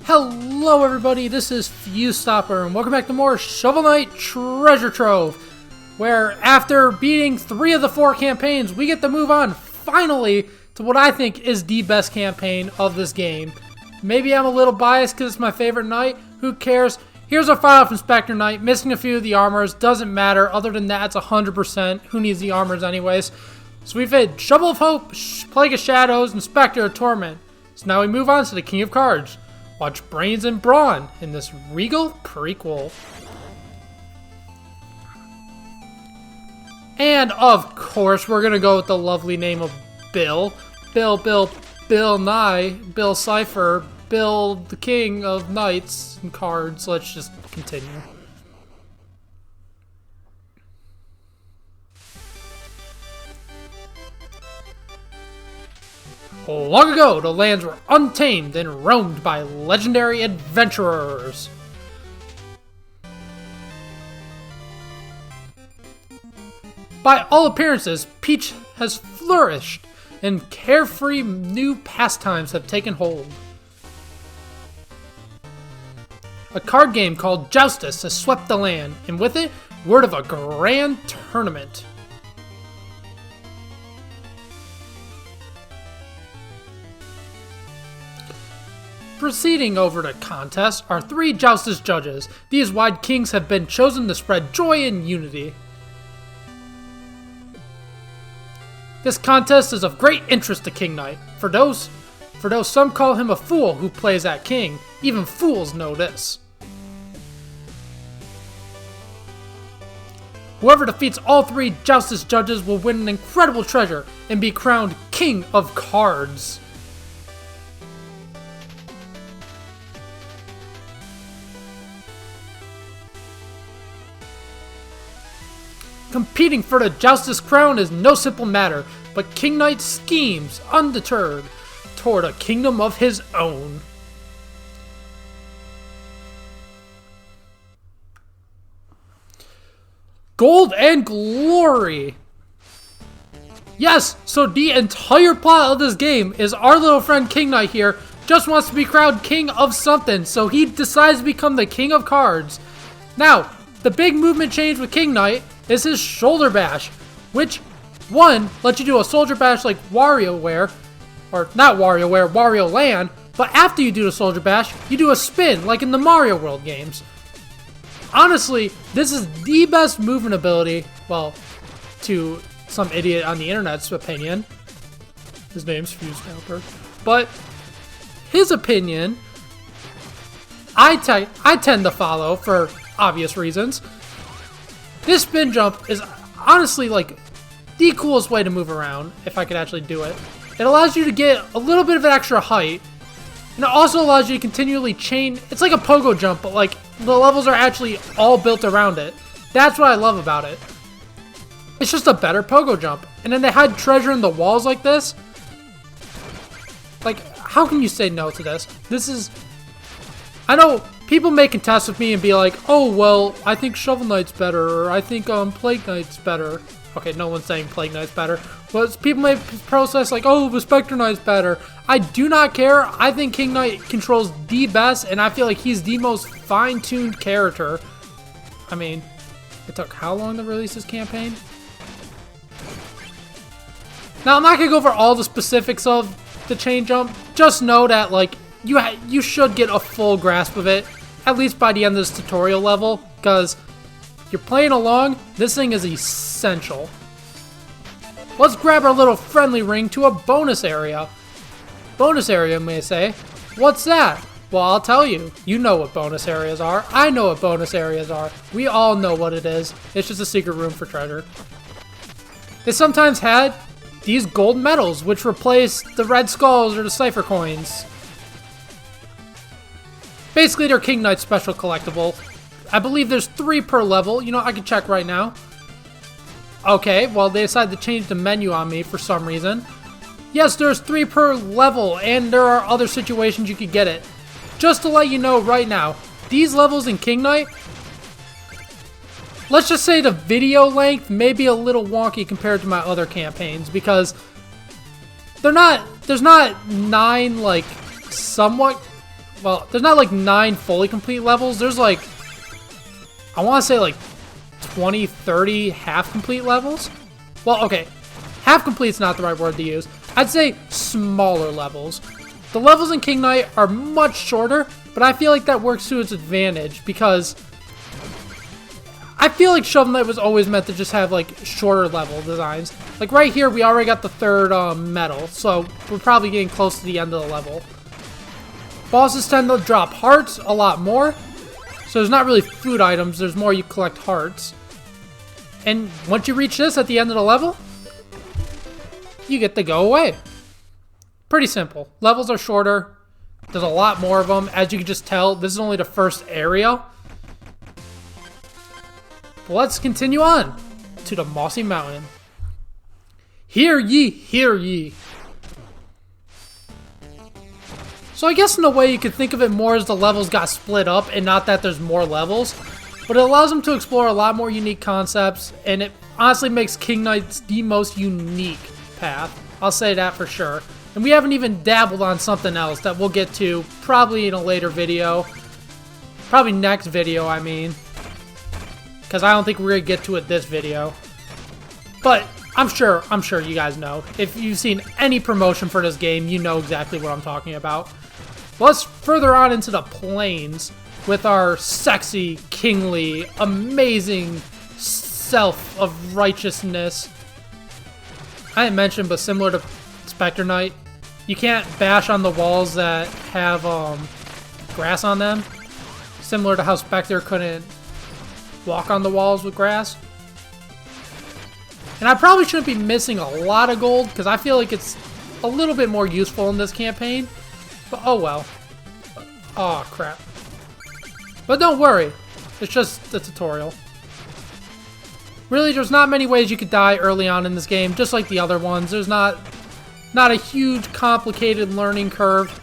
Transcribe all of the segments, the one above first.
Hello everybody, this is Fuse-Stopper, and welcome back to more Shovel Knight Treasure Trove, where after beating 3 of the 4 campaigns, we get to move on, finally, to what I think is the best campaign of this game. Maybe I'm a little biased because it's my favorite knight, who cares? Here's our file from Spectre Knight, missing a few of the armors, doesn't matter, other than that it's 100%, who needs the armors anyways? So we've hit Shovel of Hope, Plague of Shadows, and Spectre of Torment. So now we move on to the King of Cards. Watch Brains and Brawn in this Regal prequel. And of course, we're gonna go with the lovely name of Bill. Bill Nye, Bill Cipher, Bill the King of Knights and Cards. Let's just continue. Long ago, the lands were untamed and roamed by legendary adventurers. By all appearances, Peach has flourished, and carefree new pastimes have taken hold. A card game called Joustus has swept the land, and with it, word of a grand tournament. Proceeding over the contest are 3 Joustus judges. These wide kings have been chosen to spread joy and unity. This contest is of great interest to King Knight. For those some call him a fool who plays at king, even fools know this. Whoever defeats all 3 Joustus judges will win an incredible treasure and be crowned King of Cards. Competing for the Joustus crown is no simple matter, but King Knight schemes, undeterred, toward a kingdom of his own. Gold and glory! Yes, so the entire plot of this game is our little friend King Knight here just wants to be crowned king of something, so he decides to become the king of cards. Now, the big movement change with King Knight is his shoulder bash, which, one, lets you do a soldier bash like WarioWare, or not WarioWare, Wario Land, but after you do the soldier bash, you do a spin, like in the Mario World games. Honestly, this is the best movement ability, well, to some idiot on the internet's opinion. His name's Fuse-Stopper. But his opinion, I tend to follow for obvious reasons. This spin jump is honestly like the coolest way to move around, if I could actually do it. It allows you to get a little bit of an extra height, and it also allows you to continually chain. It's like a pogo jump, but like the levels are actually all built around it. That's what I love about it. It's just a better pogo jump. And then they hide treasure in the walls like this. Like, how can you say no to this? This is... I know people may contest with me and be like, oh, well, I think Shovel Knight's better, or I think Plague Knight's better. Okay, no one's saying Plague Knight's better. But people may process like, oh, the Spectre Knight's better. I do not care. I think King Knight controls the best, and I feel like he's the most fine-tuned character. I mean, it took how long to release this campaign? Now, I'm not going to go over all the specifics of the chain jump. Just know that, like, you should get a full grasp of it, at least by the end of this tutorial level, because you're playing along, this thing is essential. Let's grab our little friendly ring to a bonus area. Bonus area, may I say. What's that? Well, I'll tell you. You know what bonus areas are. I know what bonus areas are. We all know what it is. It's just a secret room for treasure. They sometimes had these gold medals, which replace the red skulls or the cipher coins. Basically, they're King Knight special collectible. I believe there's 3 per level. You know, I can check right now. Okay, well, they decided to change the menu on me for some reason. Yes, there's 3 per level, and there are other situations you could get it. Just to let you know right now, these levels in King Knight, let's just say the video length may be a little wonky compared to my other campaigns, because there's not 9 like somewhat, well, there's not like 9 fully complete levels. There's like, I want to say like 20, 30 half complete levels. Well, okay, half complete's not the right word to use. I'd say smaller levels. The levels in King Knight are much shorter, but I feel like that works to its advantage because I feel like Shovel Knight was always meant to just have like shorter level designs. Like right here, we already got the 3rd medal, so we're probably getting close to the end of the level. Bosses tend to drop hearts a lot more, so there's not really food items, there's more you collect hearts. And once you reach this at the end of the level, you get to go away. Pretty simple. Levels are shorter. There's a lot more of them. As you can just tell, this is only the first area. But let's continue on to the Mossy Mountain. Hear ye, hear ye. So I guess in a way you could think of it more as the levels got split up and not that there's more levels. But it allows them to explore a lot more unique concepts, and it honestly makes King Knight's the most unique path. I'll say that for sure. And we haven't even dabbled on something else that we'll get to probably in a later video. Probably next video, I mean. Because I don't think we're going to get to it this video. But I'm sure you guys know. If you've seen any promotion for this game, you know exactly what I'm talking about. Let's further on into the plains with our sexy, kingly, amazing self of righteousness. I didn't mention, but similar to Spectre Knight, you can't bash on the walls that have grass on them. Similar to how Spectre couldn't walk on the walls with grass. And I probably shouldn't be missing a lot of gold, because I feel like it's a little bit more useful in this campaign. But oh well. Oh crap. But don't worry, it's just a tutorial. Really, there's not many ways you could die early on in this game, just like the other ones. There's not a huge, complicated learning curve.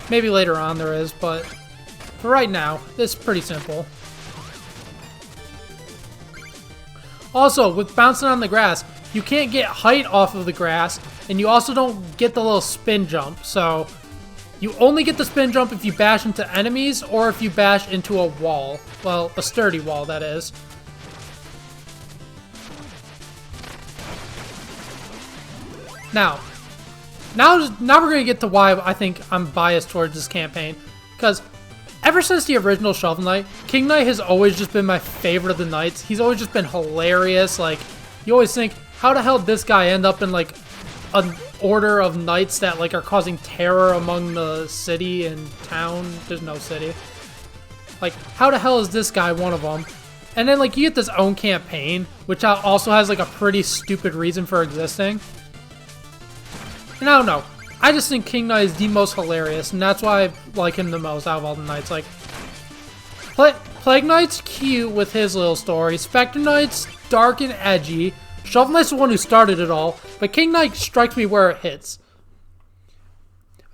Maybe later on there is, but for right now, it's pretty simple. Also, with bouncing on the grass, you can't get height off of the grass, and you also don't get the little spin jump, so you only get the spin jump if you bash into enemies or if you bash into a wall. Well, a sturdy wall, that is. Now we're going to get to why I think I'm biased towards this campaign. Because ever since the original Shovel Knight, King Knight has always just been my favorite of the knights. He's always just been hilarious. Like, you always think, how the hell did this guy end up in, like, an order of knights that, like, are causing terror among the city and town? There's no city. Like, how the hell is this guy one of them? And then, like, you get this own campaign, which also has, like, a pretty stupid reason for existing. And I don't know. I just think King Knight is the most hilarious, and that's why I like him the most out of all the knights. Like, Plague Knight's cute with his little story. Spectre Knight's dark and edgy. Shovel Knight's the one who started it all, but King Knight strikes me where it hits.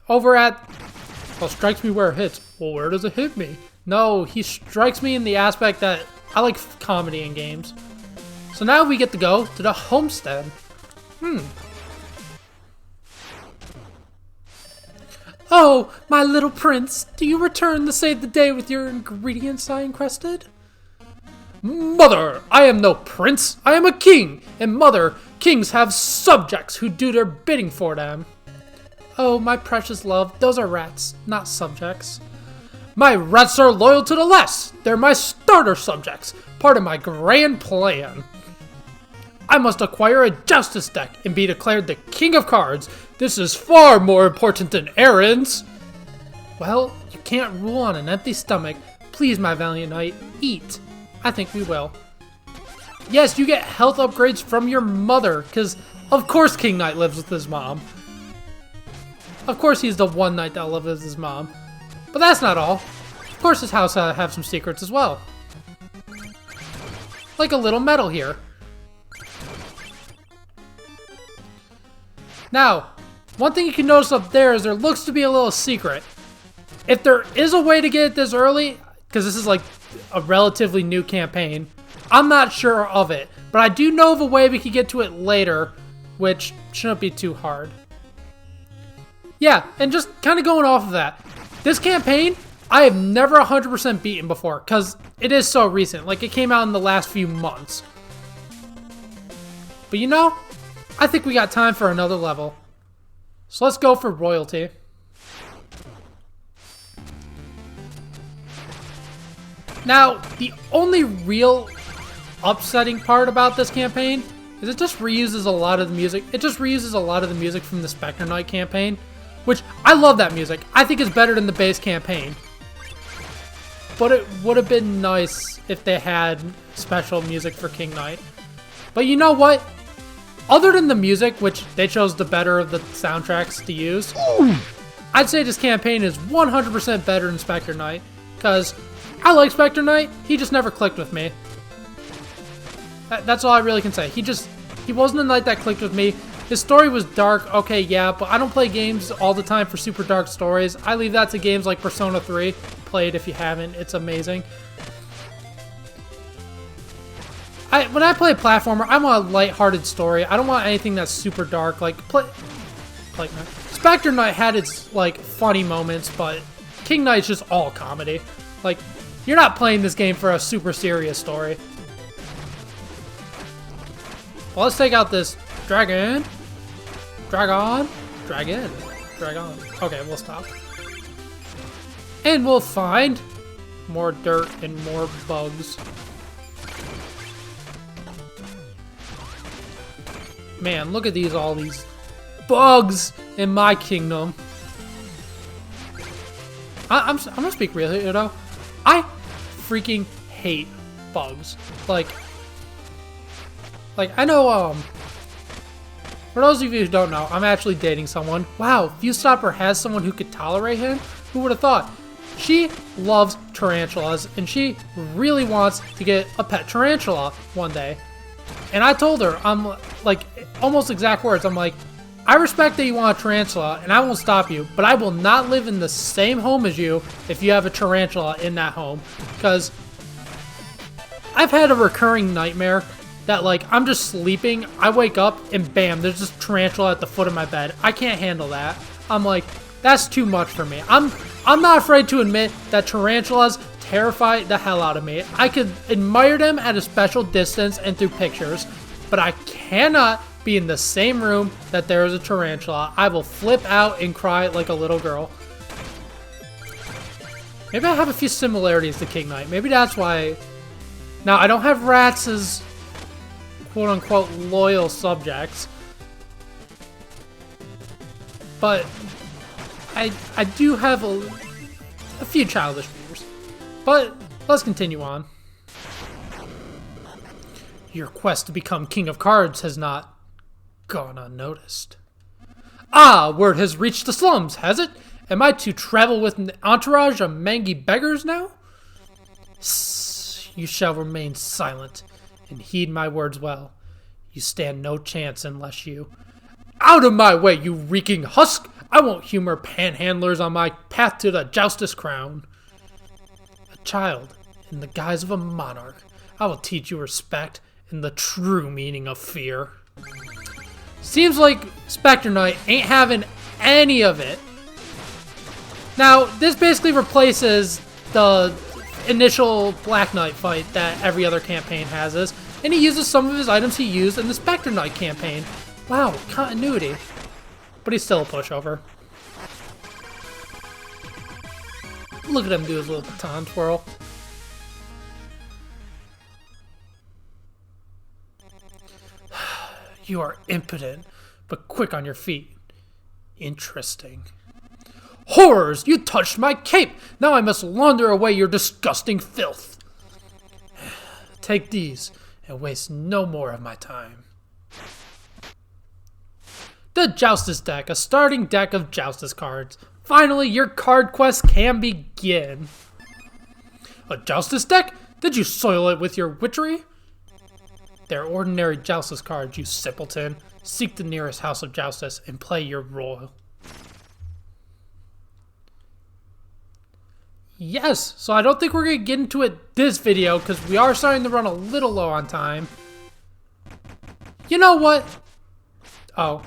Strikes me where it hits. Well, where does it hit me? No, he strikes me in the aspect that I like comedy in games. So now we get to go to the homestead. Oh, my little prince, do you return to save the day with your ingredients I encrusted? Mother, I am no prince, I am a king, and mother, kings have subjects who do their bidding for them. Oh, my precious love, those are rats, not subjects. My rats are loyal to the last, they're my starter subjects, part of my grand plan. I must acquire a justice deck and be declared the king of cards. This is far more important than errands. Well, you can't rule on an empty stomach. Please, my valiant knight, eat. I think we will. Yes, you get health upgrades from your mother, because of course King Knight lives with his mom. Of course he's the one knight that lives with his mom. But that's not all. Of course his house have some secrets as well. Like a little medal here. Now, one thing you can notice up there is there looks to be a little secret. If there is a way to get it this early, because this is like a relatively new campaign, I'm not sure of it. But I do know of a way we could get to it later which shouldn't be too hard. Yeah, and just kind of going off of that, this campaign, I have never 100% beaten before, because it is so recent. Like, it came out in the last few months. But you know, I think we got time for another level. So let's go for royalty. Now, the only real upsetting part about this campaign is it just reuses a lot of the music. It just reuses a lot of the music from the Spectre Knight campaign, which I love that music. I think it's better than the base campaign. But it would have been nice if they had special music for King Knight. But you know what? Other than the music, which they chose the better of the soundtracks to use, I'd say this campaign is 100% better than Spectre Knight, because I like Spectre Knight, he just never clicked with me. That's all I really can say. He wasn't a knight that clicked with me. His story was dark, okay, yeah, but I don't play games all the time for super dark stories. I leave that to games like Persona 3. Play it if you haven't, it's amazing. When I play a platformer, I want a lighthearted story. I don't want anything that's super dark. Like Spectre Knight had its like funny moments, but King Knight's just all comedy. Like, you're not playing this game for a super serious story. Well, let's take out this dragon. Dragon. Okay, we'll stop. And we'll find more dirt and more bugs. Man, look at all these bugs in my kingdom. I'm gonna speak really, you know? I freaking hate bugs. Like, I know, for those of you who don't know, I'm actually dating someone. Wow, Viewstopper has someone who could tolerate him? Who would have thought? She loves tarantulas, and she really wants to get a pet tarantula one day. And I told her, I'm like, almost exact words, I'm like, I respect that you want a tarantula, and I won't stop you, but I will not live in the same home as you if you have a tarantula in that home. Because I've had a recurring nightmare that, like, I'm just sleeping, I wake up, and bam, there's this tarantula at the foot of my bed. I can't handle that. I'm like, that's too much for me. I'm not afraid to admit that tarantulas terrify the hell out of me. I could admire them at a special distance and through pictures, but I cannot be in the same room that there is a tarantula. I will flip out and cry like a little girl. Maybe I have a few similarities to King Knight. Maybe that's why. Now, I don't have rats as quote-unquote loyal subjects, but I do have a few childish fears. But let's continue on. Your quest to become King of Cards has not gone unnoticed. Ah, word has reached the slums, has it? Am I to travel with an entourage of mangy beggars now? Sss, you shall remain silent and heed my words well. You stand no chance unless you... Out of my way, you reeking husk! I won't humor panhandlers on my path to the joustess crown. A child, in the guise of a monarch, I will teach you respect and the true meaning of fear. Seems like Spectre Knight ain't having any of it. Now, this basically replaces the initial Black Knight fight that every other campaign has this, and he uses some of his items he used in the Spectre Knight campaign. Wow, continuity. But he's still a pushover. Look at him do his little baton twirl. You are impotent, but quick on your feet. Interesting. Horrors! You touched my cape! Now I must launder away your disgusting filth. Take these, and waste no more of my time. The Joustess deck, a starting deck of Joustess cards. Finally, your card quest can begin. A Joustess deck? Did you soil it with your witchery? They're ordinary Joustess cards, you simpleton. Seek the nearest house of Joustess and play your role. Yes, so I don't think we're going to get into it this video because we are starting to run a little low on time. You know what? Oh.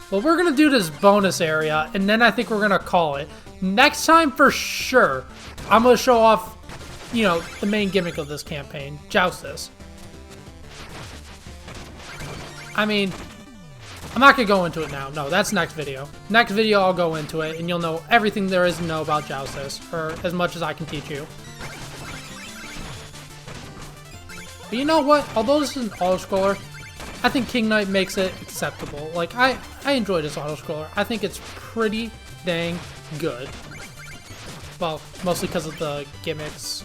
Well, we're gonna do this bonus area, and then I think we're gonna call it. Next time, for sure, I'm gonna show off, you know, the main gimmick of this campaign, Joustus. I mean, I'm not gonna go into it now. No, that's next video. Next video, I'll go into it, and you'll know everything there is to know about Joustus, or as much as I can teach you. But you know what? Although this is an auto-scroller, I think King Knight makes it acceptable. Like, I enjoy this auto-scroller. I think it's pretty dang good. Well, mostly because of the gimmicks.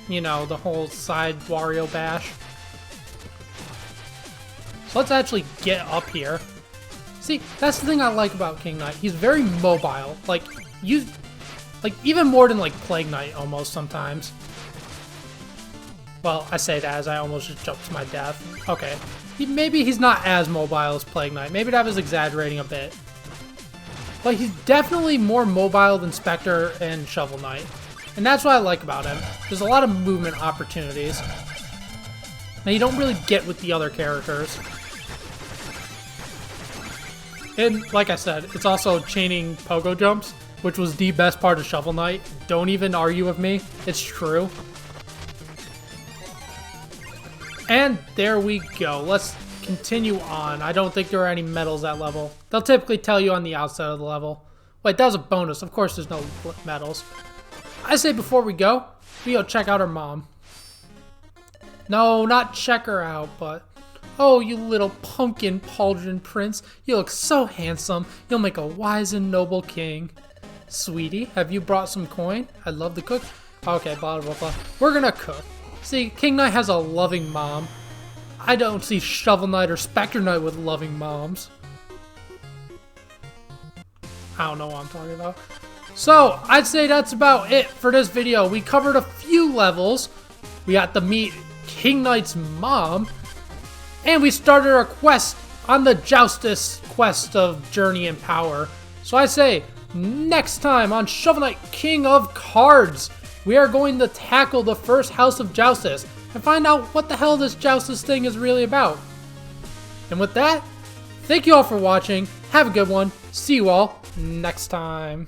You know, the whole side Wario bash. So let's actually get up here. See, that's the thing I like about King Knight. He's very mobile. Like, even more than, like, Plague Knight almost sometimes. Well, I say that as I almost just jumped to my death. Okay. Maybe he's not as mobile as Plague Knight. Maybe that was exaggerating a bit. But he's definitely more mobile than Spectre and Shovel Knight. And that's what I like about him. There's a lot of movement opportunities that you don't really get with the other characters. And like I said, it's also chaining pogo jumps, which was the best part of Shovel Knight. Don't even argue with me. It's true. And there we go. Let's continue on. I don't think there are any medals at level. They'll typically tell you on the outset of the level. Wait, that was a bonus. Of course there's no medals. I say before we go check out her mom. No, not check her out, but... Oh, you little pumpkin pauldron prince. You look so handsome. You'll make a wise and noble king. Sweetie, have you brought some coin? I'd love to cook. Okay, blah, blah, blah. We're gonna cook. See, King Knight has a loving mom. I don't see Shovel Knight or Spectre Knight with loving moms. I don't know what I'm talking about. So, I'd say that's about it for this video. We covered a few levels. We got to meet King Knight's mom. And we started our quest on the Joustus quest of Journey and Power. So I say, next time on Shovel Knight King of Cards, we are going to tackle the first house of Joustus and find out what the hell this Joustus thing is really about. And with that, thank you all for watching. Have a good one. See you all next time.